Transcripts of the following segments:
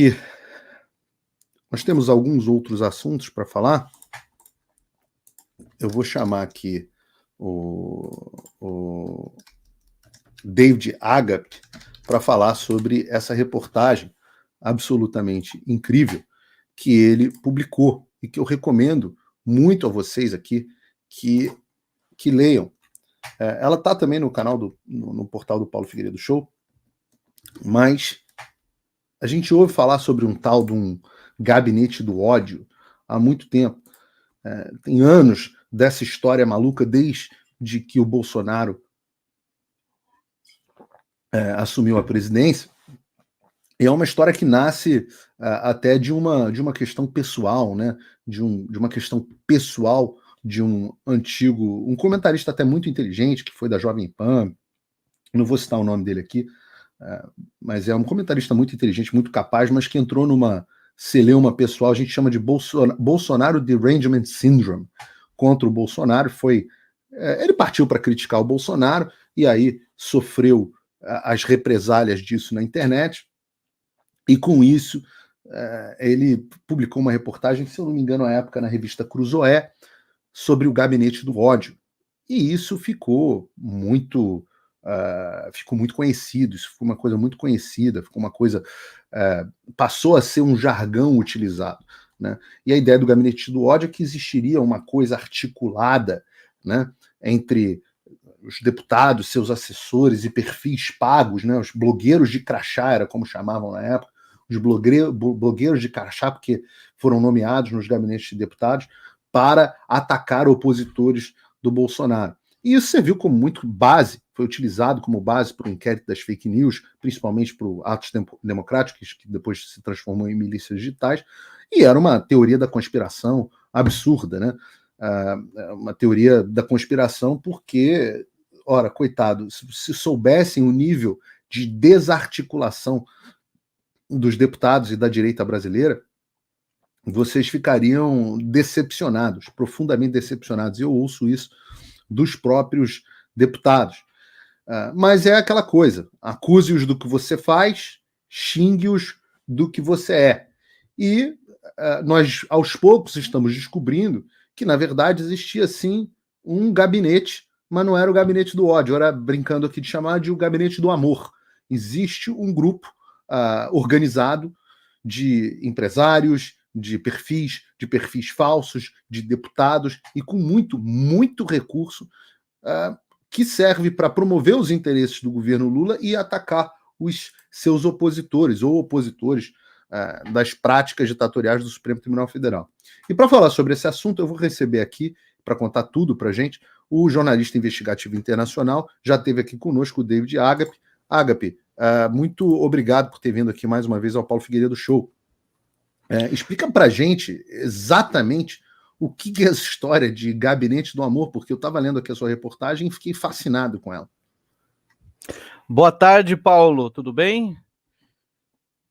E nós temos alguns outros assuntos para falar. Eu vou chamar aqui o David Agape para falar sobre essa reportagem absolutamente incrível que ele publicou e que eu recomendo muito a vocês aqui que leiam. Ela está também no canal no portal do Paulo Figueiredo Show, mas a gente ouve falar sobre um tal de um gabinete do ódio há muito tempo. Tem anos dessa história maluca desde que o Bolsonaro assumiu a presidência. E é uma história que nasce até de uma questão pessoal, né? de uma questão pessoal de um comentarista até muito inteligente, que foi da Jovem Pan, não vou citar o nome dele aqui, mas é um comentarista muito inteligente, muito capaz, mas que entrou numa celeuma pessoal, a gente chama de Bolsonaro Derangement Syndrome, contra o Bolsonaro. Ele partiu para criticar o Bolsonaro e aí sofreu as represálias disso na internet, e com isso ele publicou uma reportagem, se eu não me engano, à época na revista Cruzoé, sobre o gabinete do ódio. E isso ficou muito conhecido, isso foi uma coisa muito conhecida, ficou uma coisa, passou a ser um jargão utilizado, né? E a ideia do gabinete do ódio é que existiria uma coisa articulada, né, entre os deputados, seus assessores e perfis pagos, né, os blogueiros de crachá, era como chamavam na época, os blogueiros de crachá, porque foram nomeados nos gabinetes de deputados para atacar opositores do Bolsonaro. E isso serviu como muito base, foi utilizado como base para o inquérito das fake news, principalmente para o Atos Democráticos, que depois se transformou em milícias digitais, e era uma teoria da conspiração absurda, né? Uma teoria da conspiração porque, ora, coitado, se soubessem o nível de desarticulação dos deputados e da direita brasileira, vocês ficariam decepcionados, profundamente decepcionados. Eu ouço isso dos próprios deputados. Mas é aquela coisa, acuse-os do que você faz, xingue-os do que você é. E nós, aos poucos, estamos descobrindo que, na verdade, existia, sim, um gabinete, mas não era o gabinete do ódio, era, brincando aqui de chamar, de o gabinete do amor. Existe um grupo organizado de empresários, de perfis falsos, de deputados, e com muito, muito recurso, que serve para promover os interesses do governo Lula e atacar os seus opositores ou opositores das práticas ditatoriais do Supremo Tribunal Federal. E para falar sobre esse assunto, eu vou receber aqui, para contar tudo para a gente, o jornalista investigativo internacional, já esteve aqui conosco, o David Agape. Agape, muito obrigado por ter vindo aqui mais uma vez ao Paulo Figueiredo Show. Explica para a gente exatamente o que é essa história de gabinete do amor, porque eu estava lendo aqui a sua reportagem e fiquei fascinado com ela. Boa tarde, Paulo. Tudo bem?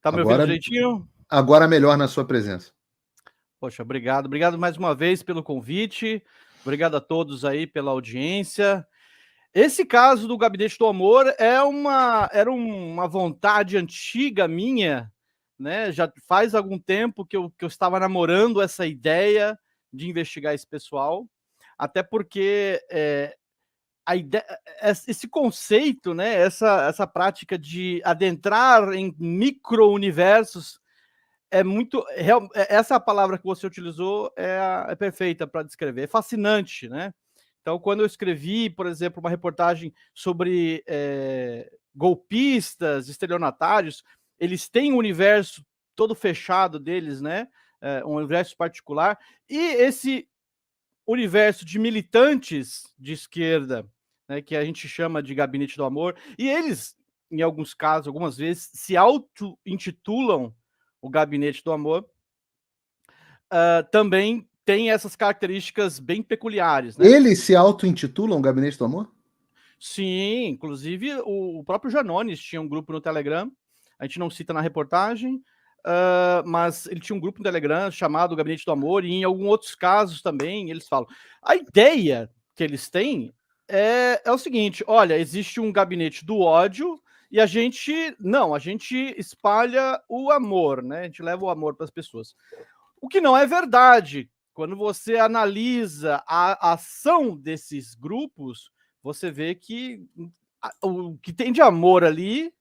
Tá me ouvindo direitinho? Agora melhor na sua presença. Poxa, obrigado. Obrigado mais uma vez pelo convite. Obrigado a todos aí pela audiência. Esse caso do Gabinete do Amor era uma vontade antiga minha, né? Já faz algum tempo que eu estava namorando essa ideia de investigar esse pessoal, até porque a ideia, esse conceito, né? Essa prática de adentrar em micro-universos é muito... Essa palavra que você utilizou é perfeita para descrever. É fascinante, né? Então, quando eu escrevi, por exemplo, uma reportagem sobre golpistas, estelionatários, eles têm um universo todo fechado deles, né? Um universo particular. E esse universo de militantes de esquerda, né, que a gente chama de Gabinete do Amor, e eles, em alguns casos, algumas vezes, se auto-intitulam o Gabinete do Amor, também tem essas características bem peculiares, né? Eles se auto-intitulam Gabinete do Amor? Sim, inclusive o próprio Janones tinha um grupo no Telegram, a gente não cita na reportagem, mas ele tinha um grupo no Telegram chamado Gabinete do Amor, e em alguns outros casos também eles falam. A ideia que eles têm é o seguinte: olha, existe um gabinete do ódio E a gente espalha o amor, né? A gente leva o amor para as pessoas. O que não é verdade. Quando você analisa a ação desses grupos, você vê que o que tem de amor ali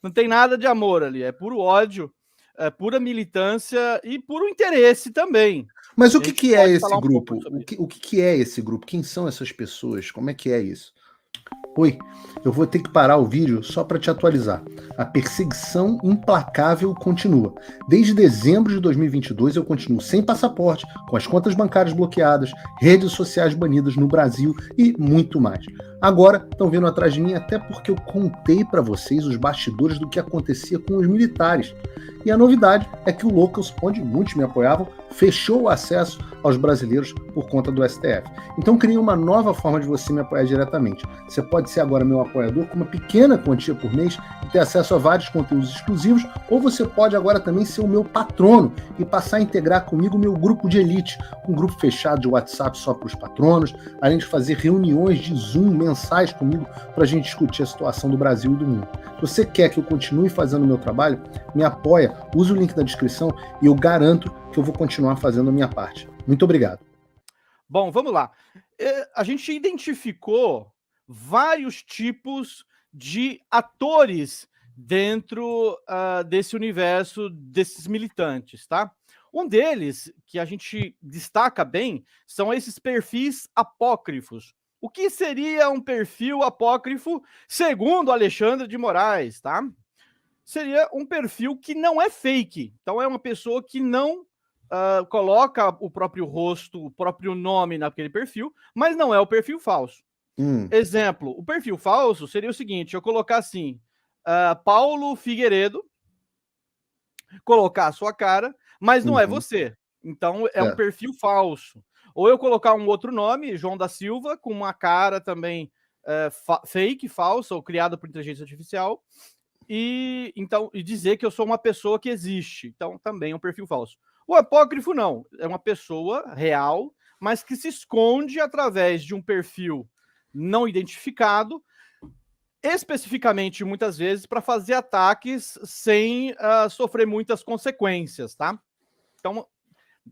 não tem nada de amor ali, é puro ódio, é pura militância e puro interesse também. Mas o A que, gente que é pode esse falar um pouco grupo? sobre isso. O que, que é esse grupo? Quem são essas pessoas? Como é que é isso? Oi, eu vou ter que parar o vídeo só para te atualizar. A perseguição implacável continua. Desde dezembro de 2022 eu continuo sem passaporte, com as contas bancárias bloqueadas, redes sociais banidas no Brasil e muito mais. Agora estão vindo atrás de mim até porque eu contei para vocês os bastidores do que acontecia com os militares. E a novidade é que o Locals, onde muitos me apoiavam, fechou o acesso aos brasileiros por conta do STF. Então criei uma nova forma de você me apoiar diretamente. Você pode ser agora meu apoiador com uma pequena quantia por mês e ter acesso a vários conteúdos exclusivos, ou você pode agora também ser o meu patrono e passar a integrar comigo o meu grupo de elite, um grupo fechado de WhatsApp só para os patronos, além de fazer reuniões de Zoom mensais comigo para a gente discutir a situação do Brasil e do mundo. Se você quer que eu continue fazendo o meu trabalho, me apoia, use o link da descrição e eu garanto que eu vou continuar fazendo a minha parte. Muito obrigado. Bom, vamos lá. A gente identificou vários tipos de atores dentro desse universo desses militantes, tá? Um deles, que a gente destaca bem, são esses perfis apócrifos. O que seria um perfil apócrifo, segundo Alexandre de Moraes, tá? Seria um perfil que não é fake. Então, é uma pessoa que não coloca o próprio rosto, o próprio nome naquele perfil, mas não é o perfil falso. Exemplo, o perfil falso seria o seguinte, eu colocar assim, Paulo Figueiredo, colocar a sua cara, mas não é você. Então, é um perfil falso. Ou eu colocar um outro nome, João da Silva, com uma cara também fake, falsa, ou criada por inteligência artificial, e dizer que eu sou uma pessoa que existe. Então, também é um perfil falso. O apócrifo não, é uma pessoa real, mas que se esconde através de um perfil não identificado, especificamente, muitas vezes, para fazer ataques sem sofrer muitas consequências, tá? Então,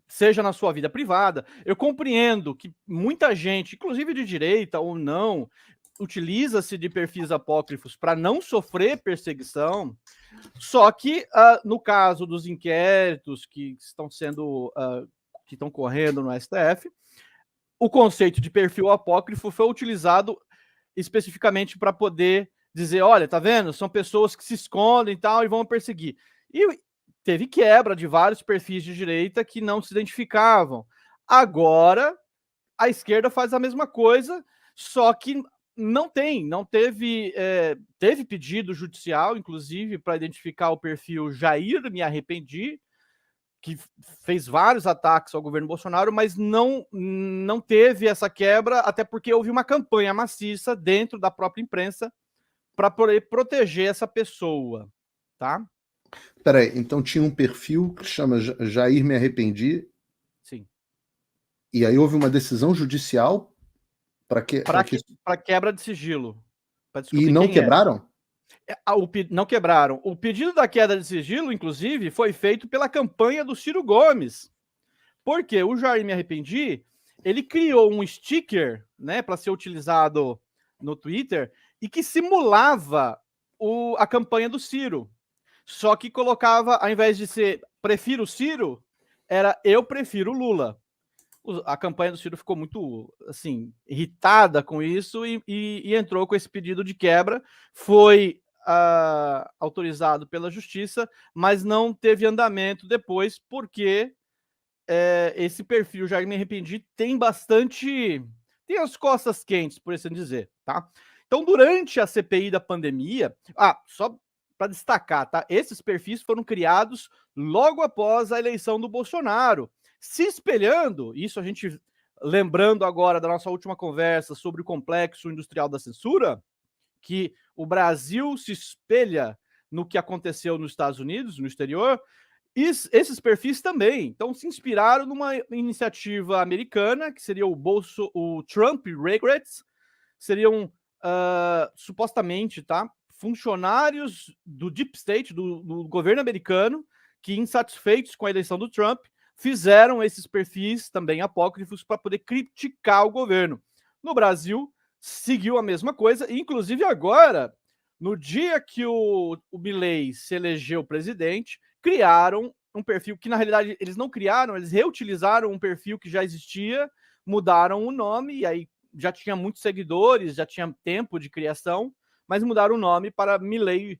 seja na sua vida privada, eu compreendo que muita gente, inclusive de direita ou não, utiliza-se de perfis apócrifos para não sofrer perseguição, só que no caso dos inquéritos que estão sendo que estão correndo no STF, o conceito de perfil apócrifo foi utilizado especificamente para poder dizer, olha, tá vendo? São pessoas que se escondem e tal e vão perseguir. E teve quebra de vários perfis de direita que não se identificavam. Agora, a esquerda faz a mesma coisa, só que teve pedido judicial, inclusive, para identificar o perfil Jair Me Arrependi, que fez vários ataques ao governo Bolsonaro, mas não teve essa quebra, até porque houve uma campanha maciça dentro da própria imprensa para poder proteger essa pessoa, tá? Peraí, então tinha um perfil que chama Jair Me Arrependi. Sim. E aí houve uma decisão judicial para que... Para quebra de sigilo. E não quebraram? Não quebraram. O pedido da queda de sigilo, inclusive, foi feito pela campanha do Ciro Gomes. Porque o Jair Me Arrependi, ele criou um sticker, né, para ser utilizado no Twitter e que simulava a campanha do Ciro. Só que colocava, ao invés de ser prefiro Ciro, era eu prefiro Lula. A campanha do Ciro ficou muito, assim, irritada com isso e entrou com esse pedido de quebra. Foi autorizado pela justiça, mas não teve andamento depois, porque esse perfil, já me arrependi, tem as costas quentes, por assim dizer, tá? Então, durante a CPI da pandemia, só para destacar, tá? Esses perfis foram criados logo após a eleição do Bolsonaro, se espelhando, isso a gente lembrando agora da nossa última conversa sobre o complexo industrial da censura, que o Brasil se espelha no que aconteceu nos Estados Unidos, no exterior, esses perfis também. Então, se inspiraram numa iniciativa americana, que seria o Trump Regrets, seriam supostamente, tá? funcionários do Deep State, do governo americano, que, insatisfeitos com a eleição do Trump, fizeram esses perfis também apócrifos para poder criticar o governo. No Brasil, seguiu a mesma coisa, e inclusive agora, no dia que o Milei se elegeu presidente, criaram um perfil que, na realidade, eles não criaram, eles reutilizaram um perfil que já existia, mudaram o nome, e aí já tinha muitos seguidores, já tinha tempo de criação, mas mudaram o nome para Milei,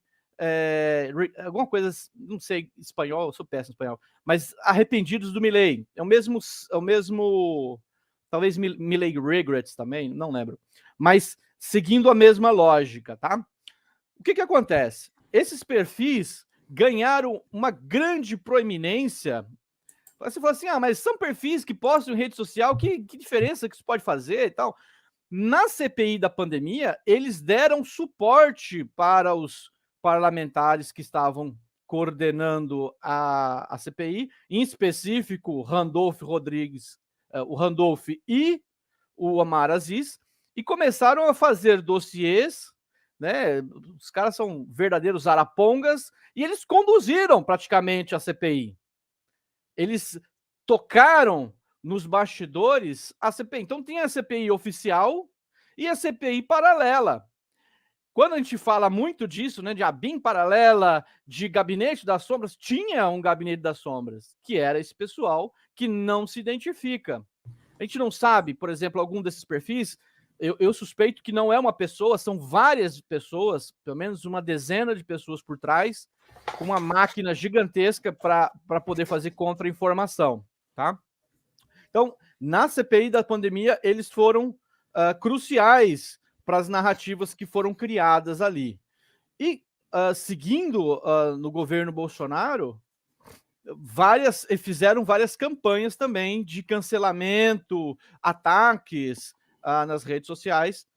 alguma coisa, não sei espanhol, eu sou péssimo em espanhol, mas Arrependidos do Milei. É o mesmo, talvez Milei Regrets também, não lembro. Mas seguindo a mesma lógica, tá? O que acontece? Esses perfis ganharam uma grande proeminência. Você fala assim, mas são perfis que postam em rede social, que diferença que isso pode fazer e tal? Na CPI da pandemia, eles deram suporte para os parlamentares que estavam coordenando a CPI, em específico, Randolph Rodrigues, o Randolph e o Omar Aziz, e começaram a fazer dossiês, né? Os caras são verdadeiros arapongas, e eles conduziram praticamente a CPI. Eles tocaram nos bastidores a CPI. Então tem a CPI oficial e a CPI paralela. Quando a gente fala muito disso, né, de ABIN paralela, de gabinete das sombras, tinha um gabinete das sombras, que era esse pessoal que não se identifica. A gente não sabe, por exemplo, algum desses perfis, eu suspeito que não é uma pessoa, são várias pessoas, pelo menos uma dezena de pessoas por trás, com uma máquina gigantesca para poder fazer contra-informação, tá? Então, na CPI da pandemia, eles foram cruciais para as narrativas que foram criadas ali. E, seguindo no governo Bolsonaro, fizeram várias campanhas também de cancelamento, ataques nas redes sociais,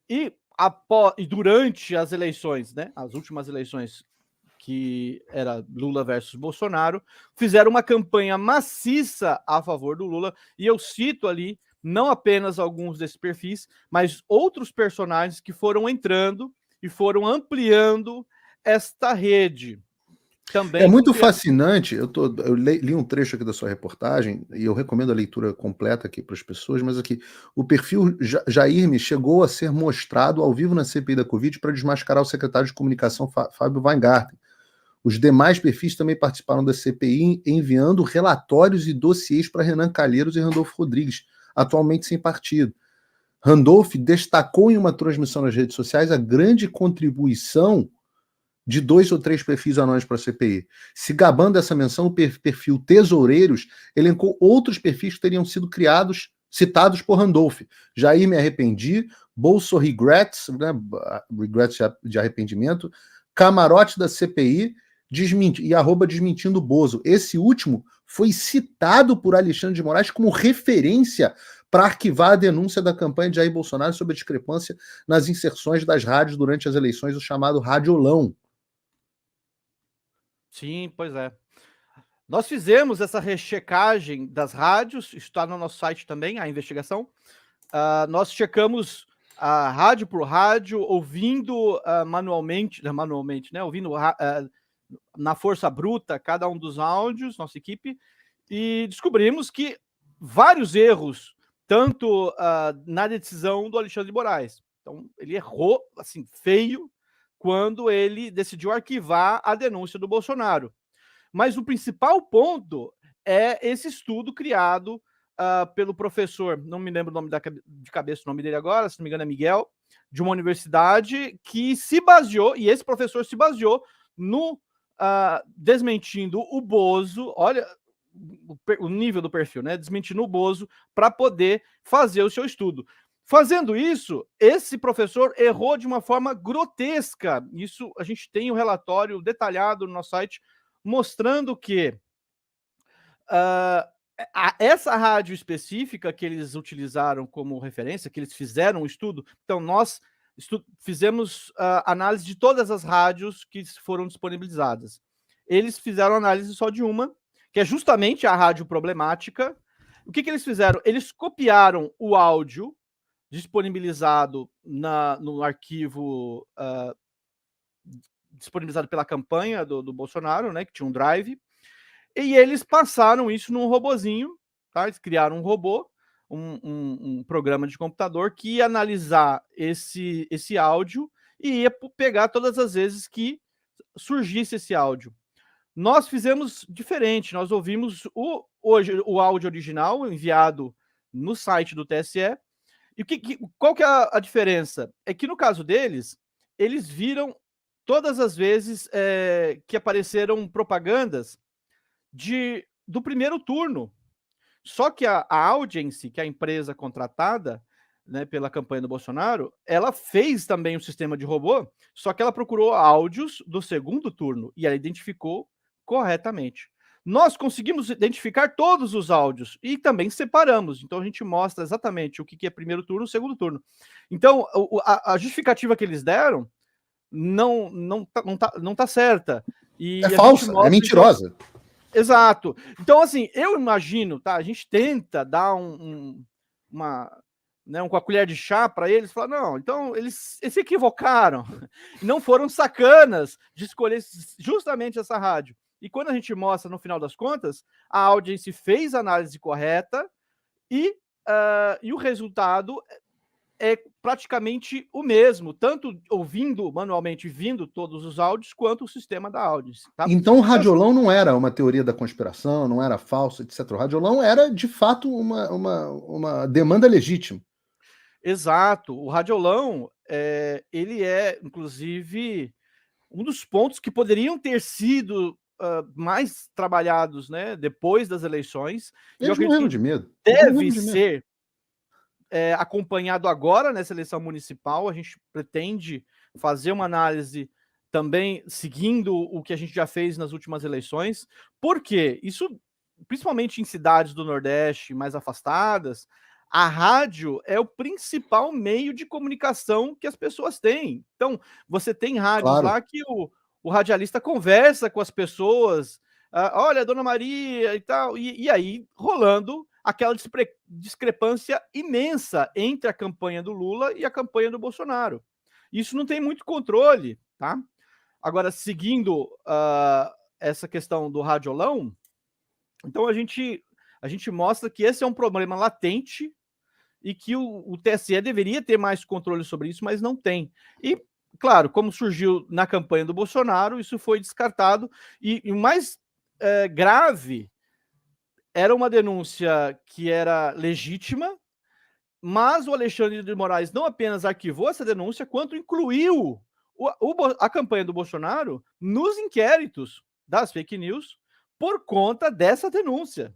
e durante as eleições, né, as últimas eleições, que era Lula versus Bolsonaro, fizeram uma campanha maciça a favor do Lula, e eu cito ali não apenas alguns desses perfis, mas outros personagens que foram entrando e foram ampliando esta rede. Também é muito fascinante. Eu li um trecho aqui da sua reportagem e eu recomendo a leitura completa aqui para as pessoas, mas aqui o perfil Jair me chegou a ser mostrado ao vivo na CPI da Covid para desmascarar o secretário de comunicação Fábio Weingarten. Os demais perfis também participaram da CPI, enviando relatórios e dossiês para Renan Calheiros e Randolfo Rodrigues, atualmente sem partido. Randolph destacou em uma transmissão nas redes sociais a grande contribuição de 2 ou 3 perfis anônimos para a CPI. Se gabando dessa menção, o perfil Tesoureiros elencou outros perfis que teriam sido citados por Randolph. Jair Me Arrependi, Bolso Regrets, né, regrets de arrependimento, Camarote da CPI, e @desmentindo Bozo. Esse último foi citado por Alexandre de Moraes como referência para arquivar a denúncia da campanha de Jair Bolsonaro sobre a discrepância nas inserções das rádios durante as eleições, o chamado radiolão. Sim, pois é. Nós fizemos essa rechecagem das rádios, está no nosso site também, a investigação. Nós checamos rádio por rádio, ouvindo manualmente, né? Ouvindo na força bruta cada um dos áudios, nossa equipe, e descobrimos que vários erros, tanto na decisão do Alexandre de Moraes. Então, ele errou, assim, feio, quando ele decidiu arquivar a denúncia do Bolsonaro. Mas o principal ponto é esse estudo criado pelo professor, não me lembro o nome de cabeça o nome dele agora, se não me engano é Miguel, de uma universidade, que se baseou, e esse professor se baseou no desmentindo o Bozo, olha o nível do perfil, né? Desmentindo o Bozo para poder fazer o seu estudo. Fazendo isso, esse professor errou de uma forma grotesca. Isso a gente tem um relatório detalhado no nosso site mostrando que essa rádio específica que eles utilizaram como referência, que eles fizeram um estudo, então nós fizemos análise de todas as rádios que foram disponibilizadas. Eles fizeram análise só de uma, que é justamente a rádio problemática. O que eles fizeram? Eles copiaram o áudio disponibilizado no arquivo disponibilizado pela campanha do Bolsonaro, né, que tinha um drive, e eles passaram isso num robozinho, tá? Eles criaram um robô, um programa de computador que ia analisar esse áudio e ia pegar todas as vezes que surgisse esse áudio. Nós fizemos diferente, nós ouvimos o áudio original enviado no site do TSE, e qual que é a diferença? É que no caso deles, eles viram todas as vezes que apareceram propagandas do primeiro turno. Só que a Audience, que é a empresa contratada, né, pela campanha do Bolsonaro, ela fez também um sistema de robô, só que ela procurou áudios do segundo turno e ela identificou corretamente. Nós conseguimos identificar todos os áudios e também separamos. Então a gente mostra exatamente o que é primeiro turno e segundo turno. Então a justificativa que eles deram não tá certa. É falsa, mostra, é mentirosa. Então, exato. Então, assim, eu imagino, tá? A gente tenta dar com a colher de chá para eles, falar, não, então eles se equivocaram, não foram sacanas de escolher justamente essa rádio. E quando a gente mostra, no final das contas, a audiência fez a análise correta e o resultado é praticamente o mesmo, tanto ouvindo manualmente, vindo todos os áudios, quanto o sistema da audiência. Tá? Então o radiolão não era uma teoria da conspiração, não era falso, etc. O radiolão era, de fato, uma demanda legítima. Exato. O radiolão, ele é, inclusive, um dos pontos que poderiam ter sido mais trabalhados, né, depois das eleições. Eles morreram de medo. Deve ser acompanhado agora nessa eleição municipal. A gente pretende fazer uma análise também seguindo o que a gente já fez nas últimas eleições, porque isso, principalmente em cidades do Nordeste mais afastadas, a rádio é o principal meio de comunicação que as pessoas têm. Então, você tem rádios lá que o radialista conversa com as pessoas, olha, Dona Maria e tal, e aí rolando aquela discrepância imensa entre a campanha do Lula e a campanha do Bolsonaro. Isso não tem muito controle, tá? Agora, seguindo essa questão do radiolão, então a gente mostra que esse é um problema latente e que o TSE deveria ter mais controle sobre isso, mas não tem. E, claro, como surgiu na campanha do Bolsonaro, isso foi descartado. E o mais grave era uma denúncia que era legítima, mas o Alexandre de Moraes não apenas arquivou essa denúncia, quanto incluiu a campanha do Bolsonaro nos inquéritos das fake news por conta dessa denúncia.